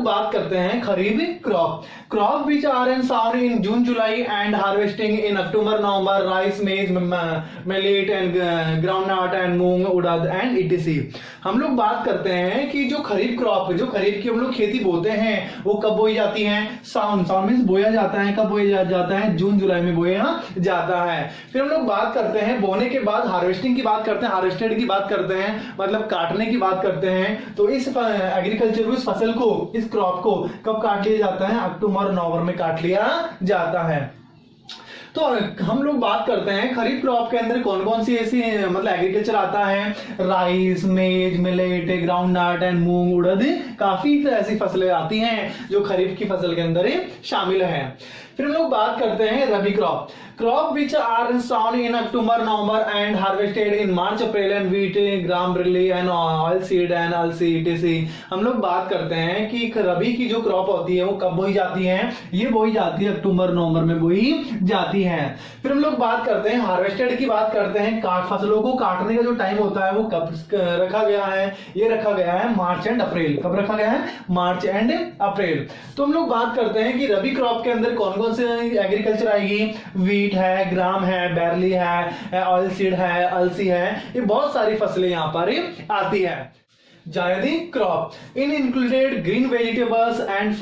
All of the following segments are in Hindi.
बात करते हैं kharif crop which are and sown in June July and harvesting in October November, rice, maize, millet and groundnut and moong, urad and etc. हम लोग बात करते हैं कि जो खरीफ क्रॉप, जो खरीफ की हम लोग खेती बोते हैं वो कब बोई जाती है? साउंड मीन्स बोया जाता है। कब बोया जाता है? जून जुलाई में बोया जाता है। फिर हम लोग बात करते हैं बोने के बाद हार्वेस्टिंग की बात करते हैं, हार्वेस्टेड की बात करते हैं, मतलब काटने की बात करते हैं। तो इस एग्रीकल्चर को, इस फसल को, इस क्रॉप को कब काट लिया जाता है? अक्टूबर नवंबर में काट लिया जाता है। तो हम लोग बात करते हैं खरीफ क्रॉप के अंदर कौन कौन सी ऐसी मतलब एग्रीकल्चर आता है। Rice, maize, millet, groundnut and moong, उड़द, काफी ऐसी फसलें आती हैं जो खरीफ की फसल के अंदर शामिल है। फिर हम लोग बात करते हैं rabi crop which are sown in October November and harvested in March April and wheat, gram barley and oil seed and alsi etc. हम लोग बात करते हैं कि रबी की जो क्रॉप होती है वो कब बोई जाती है? ये बोई जाती है अक्टूबर नवंबर में बोई जाती है। फिर हम लोग बात करते हैं हार्वेस्टेड की बात करते हैं। फसलों को काटने का जो टाइम होता है वो कब रखा गया है? ये रखा गया है मार्च एंड अप्रैल। कब रखा गया है? मार्च एंड अप्रैल। तो हम लोग बात करते हैं कि रबी क्रॉप के अंदर कौन कौन से एग्रीकल्चर आएगी। व्हीट है, ग्राम है, बैरली है, ऑयल सीड है, अलसी है, ये बहुत सारी फसलें यहाँ पर आती है। Zaid crop in included green vegetables and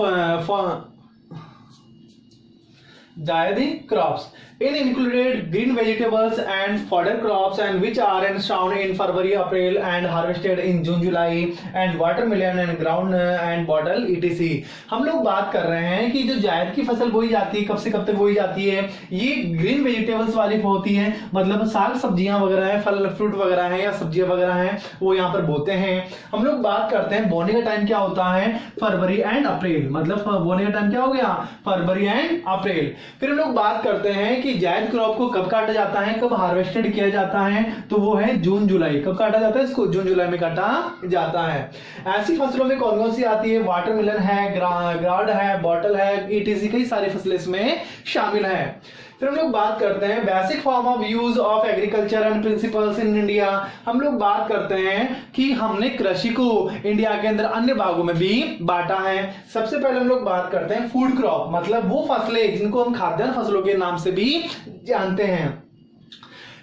zaid crops in included green vegetables and fodder crops and which are and sown in February, April and harvested in June, July and watermelon and ground and bottle etc। हम लोग बात कर रहे हैं कि जो जायद की फसल बोई जाती है कब से कब तक बोई जाती है? ये ग्रीन वेजिटेबल्स वाली होती है, मतलब साग सब्जियां वगैरह है, फल फ्रूट वगैरह है या सब्जियां वगैरह हैं, वो यहाँ पर बोते हैं। हम लोग बात करते हैं बोने का टाइम क्या होता है? फरवरी एंड अप्रैल, मतलब बोने का टाइम क्या हो गया? फरवरी एंड अप्रैल। फिर हम लोग बात करते हैं कि जायद क्रॉप को कब काटा जाता है, कब हार्वेस्टेड किया जाता है? तो वो है जून जुलाई। कब काटा जाता है इसको? जून जुलाई में काटा जाता है। ऐसी फसलों में कौन कौन सी आती है? वाटरमेलन है, ग्राउंड है, बॉटल है, ईटीसी, कई सारी फसलें इसमें शामिल है। फिर हम लोग बात करते हैं basic form of use of agriculture and principles in India. हम लोग बात करते हैं कि हमने कृषि को इंडिया के अंदर अन्य भागों में भी बांटा है। सबसे पहले हम लोग बात करते हैं फूड क्रॉप, मतलब वो फसलें जिनको हम खाद्यान्न फसलों के नाम से भी जानते हैं।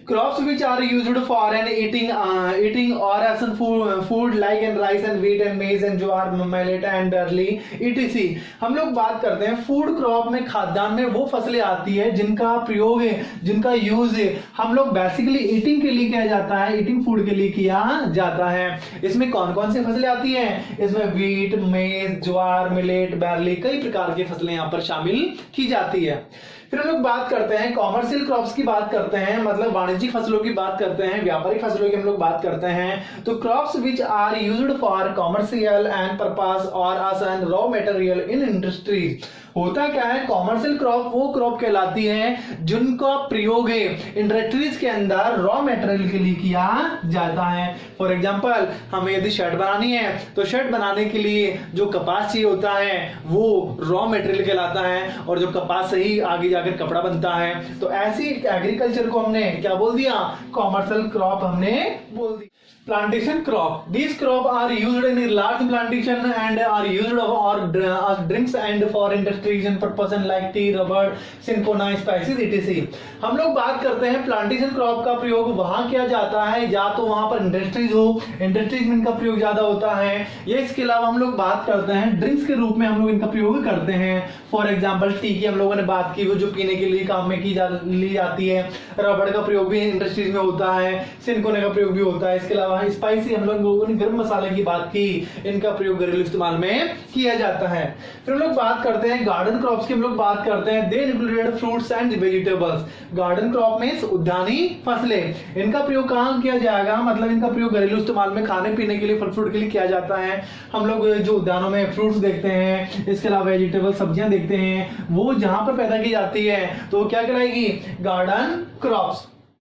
Crops which are used for an eating or as food like and rice and wheat and maize and jowar, millet and barley etc। हम लोग बात करते हैं फूड क्रॉप में, खाद्यान्न में वो फसलें आती है जिनका प्रयोग है, जिनका यूज है हम लोग बेसिकली ईटिंग के लिए किया जाता है, ईटिंग फूड के लिए किया जाता है। इसमें कौन कौन सी फसलें आती हैं? इसमें व्हीट, मेज, ज्वार, मिलेट, बैरली, कई प्रकार की फसलें यहाँ पर शामिल की जाती है। फिर हम लोग बात करते हैं कॉमर्शियल क्रॉप्स की बात करते हैं, मतलब वाणिज्यिक फसलों की बात करते हैं, व्यापारिक फसलों की हम लोग बात करते हैं। तो crops which are used for commercial and purpose और as an raw material in industries. होता क्या है? कॉमर्शियल क्रॉप वो क्रॉप कहलाती है जिनका प्रयोग इंडस्ट्रीज के अंदर रॉ मटेरियल के लिए किया जाता है। फॉर एग्जांपल, हमें यदि शर्ट बनानी है तो शर्ट बनाने के लिए जो कपास चाहिए होता है वो रॉ मटेरियल कहलाता है, और जो कपास से ही आगे जाकर कपड़ा बनता है। तो ऐसी एग्रीकल्चर को हमने क्या बोल दिया? कॉमर्शियल क्रॉप हमने बोल दिया। Plantation crop. These crop are used in large plantation and are used as drinks and for industries and purpose like tea, rubber, cinchona, spices etc। हम लोग बात करते हैं प्लांटेशन क्रॉप का प्रयोग वहां किया जाता है या तो वहां पर इंडस्ट्रीज हो, इंडस्ट्रीज में इनका प्रयोग ज्यादा होता है, या इसके अलावा हम लोग बात करते हैं ड्रिंक्स के रूप में हम लोग इनका प्रयोग करते हैं। फॉर एग्जाम्पल, टी की हम लोगों ने बात की, वो जो पीने के लिए काम में ली जाती है। रबड़ का प्रयोग भी इंडस्ट्रीज में होता है, सिनकोने का प्रयोग भी होता है। इसके अलावा स्पाइसी हम लोगों ने गर्म मसाले की बात की, इनका प्रयोग घरेलू इस्तेमाल में किया जाता है। फिर हम लोग बात करते हैं गार्डन क्रॉप्स की, हम लोग बात करते हैं they included fruits and vegetables. Garden crop में उद्यानी फसलें, इनका प्रयोग कहाँ किया जाएगा? मतलब इनका प्रयोग घरेलू इस्तेमाल में खाने पीने के लिए, फल फ्रूट के लिए किया जाता है। हम लोग जो उद्यानों में फ्रूट्स देखते हैं, इसके अलावा वेजिटेबल सब्जियां देखते हैं, वो जहां पर पैदा की जाती है तो क्या कहलाएगी? Garden crops.